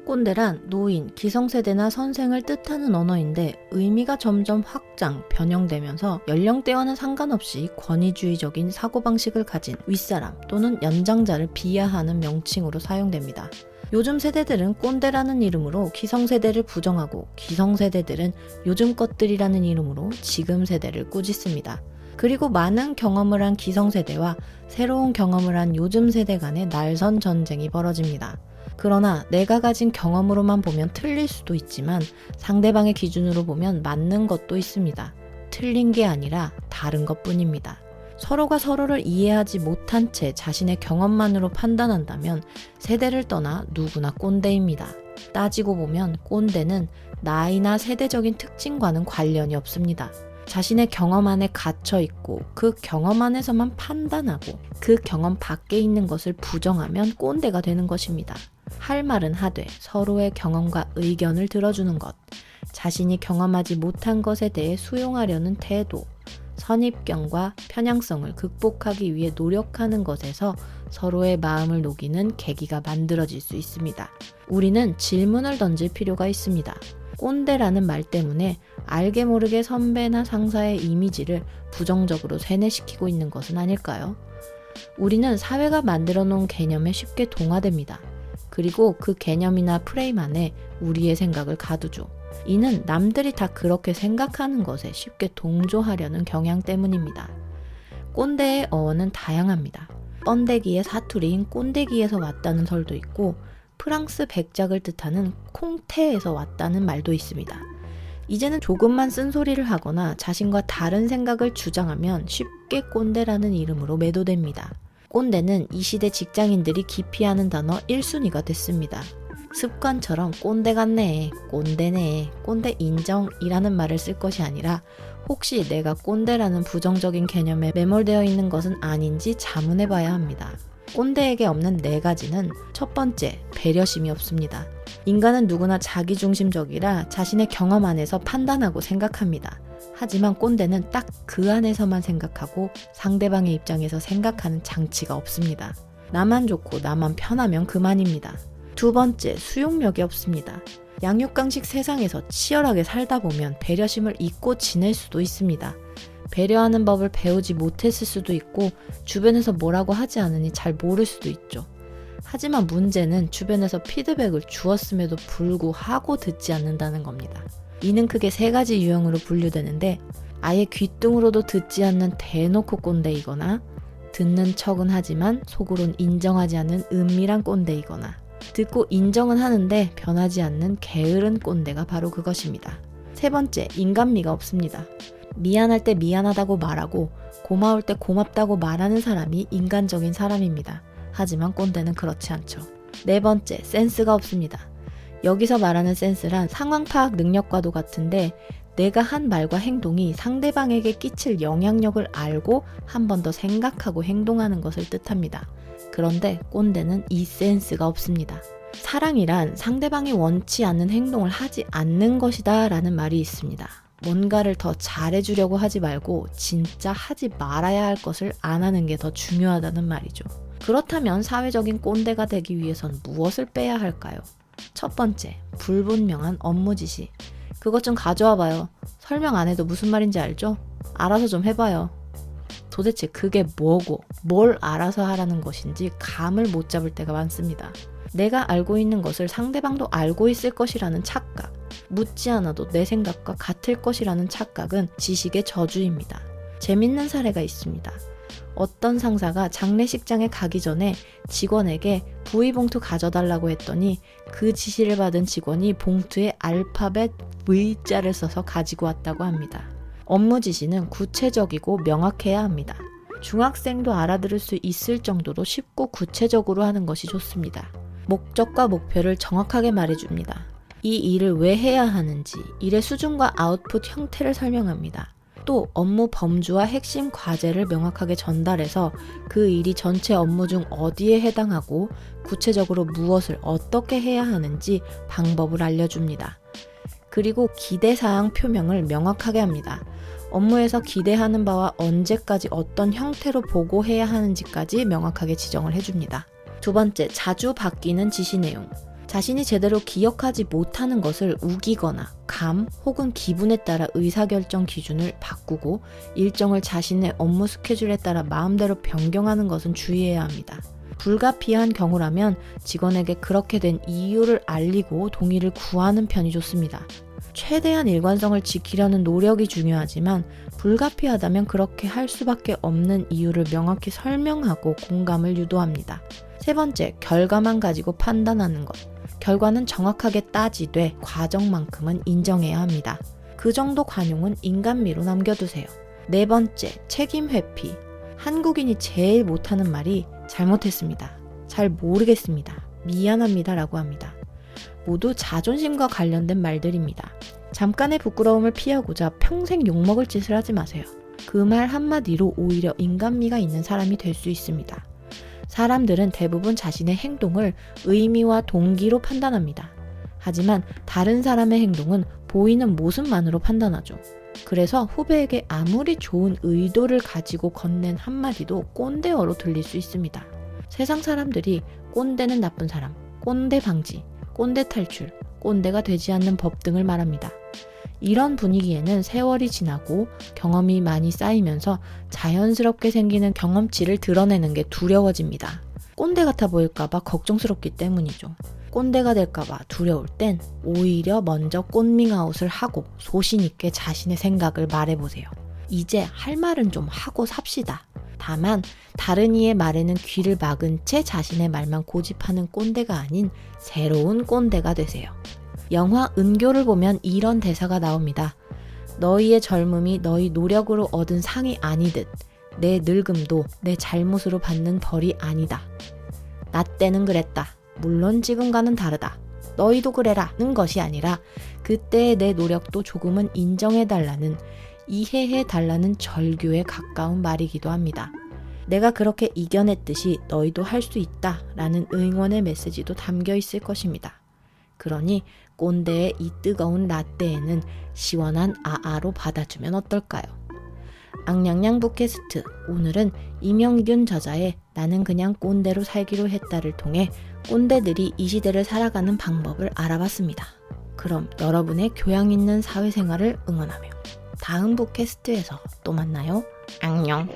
꼰대란 노인, 기성세대나 선생을 뜻하는 언어인데 의미가 점점 확장, 변형되면서 연령대와는 상관없이 권위주의적인 사고방식을 가진 윗사람 또는 연장자를 비하하는 명칭으로 사용됩니다. 요즘 세대들은 꼰대라는 이름으로 기성세대를 부정하고 기성세대들은 요즘 것들이라는 이름으로 지금 세대를 꾸짖습니다. 그리고 많은 경험을 한 기성세대와 새로운 경험을 한 요즘 세대 간의 날선 전쟁이 벌어집니다. 그러나 내가 가진 경험으로만 보면 틀릴 수도 있지만 상대방의 기준으로 보면 맞는 것도 있습니다. 틀린 게 아니라 다른 것뿐입니다. 서로가 서로를 이해하지 못한 채 자신의 경험만으로 판단한다면 세대를 떠나 누구나 꼰대입니다. 따지고 보면 꼰대는 나이나 세대적인 특징과는 관련이 없습니다. 자신의 경험 안에 갇혀 있고 그 경험 안에서만 판단하고 그 경험 밖에 있는 것을 부정하면 꼰대가 되는 것입니다. 할 말은 하되 서로의 경험과 의견을 들어주는 것, 자신이 경험하지 못한 것에 대해 수용하려는 태도, 선입견과 편향성을 극복하기 위해 노력하는 것에서 서로의 마음을 녹이는 계기가 만들어질 수 있습니다. 우리는 질문을 던질 필요가 있습니다. 꼰대라는 말 때문에 알게 모르게 선배나 상사의 이미지를 부정적으로 세뇌시키고 있는 것은 아닐까요? 우리는 사회가 만들어 놓은 개념에 쉽게 동화됩니다. 그리고 그 개념이나 프레임 안에 우리의 생각을 가두죠. 이는 남들이 다 그렇게 생각하는 것에 쉽게 동조하려는 경향 때문입니다. 꼰대의 어원은 다양합니다. 번데기의 사투리인 꼰대기에서 왔다는 설도 있고 프랑스 백작을 뜻하는 콩테에서 왔다는 말도 있습니다. 이제는 조금만 쓴소리를 하거나 자신과 다른 생각을 주장하면 쉽게 꼰대라는 이름으로 매도됩니다. 꼰대는 이 시대 직장인들이 기피하는 단어 1순위가 됐습니다. 습관처럼 꼰대 같네, 꼰대네, 꼰대 인정이라는 말을 쓸 것이 아니라 혹시 내가 꼰대라는 부정적인 개념에 매몰되어 있는 것은 아닌지 자문해 봐야 합니다. 꼰대에게 없는 4가지는 첫 번째, 배려심이 없습니다. 인간은 누구나 자기중심적이라 자신의 경험 안에서 판단하고 생각합니다. 하지만 꼰대는 딱 그 안에서만 생각하고 상대방의 입장에서 생각하는 장치가 없습니다. 나만 좋고 나만 편하면 그만입니다. 두 번째, 수용력이 없습니다. 양육강식 세상에서 치열하게 살다 보면 배려심을 잊고 지낼 수도 있습니다. 배려하는 법을 배우지 못했을 수도 있고 주변에서 뭐라고 하지 않으니 잘 모를 수도 있죠. 하지만 문제는 주변에서 피드백을 주었음에도 불구하고 듣지 않는다는 겁니다. 이는 크게 3가지 유형으로 분류되는데 아예 귀뚱으로도 듣지 않는 대놓고 꼰대이거나 듣는 척은 하지만 속으론 인정하지 않는 은밀한 꼰대이거나 듣고 인정은 하는데 변하지 않는 게으른 꼰대가 바로 그것입니다. 세 번째, 인간미가 없습니다. 미안할 때 미안하다고 말하고 고마울 때 고맙다고 말하는 사람이 인간적인 사람입니다. 하지만 꼰대는 그렇지 않죠. 네 번째, 센스가 없습니다. 여기서 말하는 센스란 상황 파악 능력과도 같은데 내가 한 말과 행동이 상대방에게 끼칠 영향력을 알고 한 번 더 생각하고 행동하는 것을 뜻합니다. 그런데 꼰대는 이 센스가 없습니다. 사랑이란 상대방이 원치 않는 행동을 하지 않는 것이다 라는 말이 있습니다. 뭔가를 더 잘해주려고 하지 말고 진짜 하지 말아야 할 것을 안 하는 게 더 중요하다는 말이죠. 그렇다면 사회적인 꼰대가 되기 위해선 무엇을 빼야 할까요? 첫 번째, 불분명한 업무 지시. 그것 좀 가져와 봐요. 설명 안 해도 무슨 말인지 알죠? 알아서 좀 해봐요. 도대체 그게 뭐고 뭘 알아서 하라는 것인지 감을 못 잡을 때가 많습니다. 내가 알고 있는 것을 상대방도 알고 있을 것이라는 착각, 묻지 않아도 내 생각과 같을 것이라는 착각은 지식의 저주입니다. 재밌는 사례가 있습니다. 어떤 상사가 장례식장에 가기 전에 직원에게 V봉투 가져달라고 했더니 그 지시를 받은 직원이 봉투에 알파벳 V자를 써서 가지고 왔다고 합니다. 업무 지시는 구체적이고 명확해야 합니다. 중학생도 알아들을 수 있을 정도로 쉽고 구체적으로 하는 것이 좋습니다. 목적과 목표를 정확하게 말해줍니다. 이 일을 왜 해야 하는지, 일의 수준과 아웃풋 형태를 설명합니다. 또 업무 범주와 핵심 과제를 명확하게 전달해서 그 일이 전체 업무 중 어디에 해당하고 구체적으로 무엇을 어떻게 해야 하는지 방법을 알려줍니다. 그리고 기대사항 표명을 명확하게 합니다. 업무에서 기대하는 바와 언제까지 어떤 형태로 보고해야 하는지까지 명확하게 지정을 해줍니다. 두 번째, 자주 바뀌는 지시 내용. 자신이 제대로 기억하지 못하는 것을 우기거나 감 혹은 기분에 따라 의사결정 기준을 바꾸고 일정을 자신의 업무 스케줄에 따라 마음대로 변경하는 것은 주의해야 합니다. 불가피한 경우라면 직원에게 그렇게 된 이유를 알리고 동의를 구하는 편이 좋습니다. 최대한 일관성을 지키려는 노력이 중요하지만 불가피하다면 그렇게 할 수밖에 없는 이유를 명확히 설명하고 공감을 유도합니다. 세 번째, 결과만 가지고 판단하는 것. 결과는 정확하게 따지되 과정만큼은 인정해야 합니다. 그 정도 관용은 인간미로 남겨두세요. 네 번째, 책임 회피. 한국인이 제일 못하는 말이 잘못했습니다. 잘 모르겠습니다. 미안합니다 라고 합니다. 모두 자존심과 관련된 말들입니다. 잠깐의 부끄러움을 피하고자 평생 욕먹을 짓을 하지 마세요. 그 말 한마디로 오히려 인간미가 있는 사람이 될 수 있습니다. 사람들은 대부분 자신의 행동을 의미와 동기로 판단합니다. 하지만 다른 사람의 행동은 보이는 모습만으로 판단하죠. 그래서 후배에게 아무리 좋은 의도를 가지고 건넨 한마디도 꼰대어로 들릴 수 있습니다. 세상 사람들이 꼰대는 나쁜 사람, 꼰대 방지, 꼰대 탈출, 꼰대가 되지 않는 법 등을 말합니다. 이런 분위기에는 세월이 지나고 경험이 많이 쌓이면서 자연스럽게 생기는 경험치를 드러내는 게 두려워집니다. 꼰대 같아 보일까봐 걱정스럽기 때문이죠. 꼰대가 될까봐 두려울 땐 오히려 먼저 꼰밍아웃을 하고 소신있게 자신의 생각을 말해보세요. 이제 할 말은 좀 하고 삽시다. 다만 다른 이의 말에는 귀를 막은 채 자신의 말만 고집하는 꼰대가 아닌 새로운 꼰대가 되세요. 영화 은교를 보면 이런 대사가 나옵니다. 너희의 젊음이 너희 노력으로 얻은 상이 아니듯 내 늙음도 내 잘못으로 받는 벌이 아니다. 나 때는 그랬다. 물론 지금과는 다르다. 너희도 그래라는 것이 아니라 그때의 내 노력도 조금은 인정해달라는, 이해해달라는 절규에 가까운 말이기도 합니다. 내가 그렇게 이겨냈듯이 너희도 할 수 있다 라는 응원의 메시지도 담겨 있을 것입니다. 그러니 꼰대의 이 뜨거운 라떼에는 시원한 아아로 받아주면 어떨까요? 앙냥냥 부캐스트, 오늘은 임영균 저자의 나는 그냥 꼰대로 살기로 했다를 통해 꼰대들이 이 시대를 살아가는 방법을 알아봤습니다. 그럼 여러분의 교양 있는 사회생활을 응원하며 다음 부캐스트에서 또 만나요. 안녕.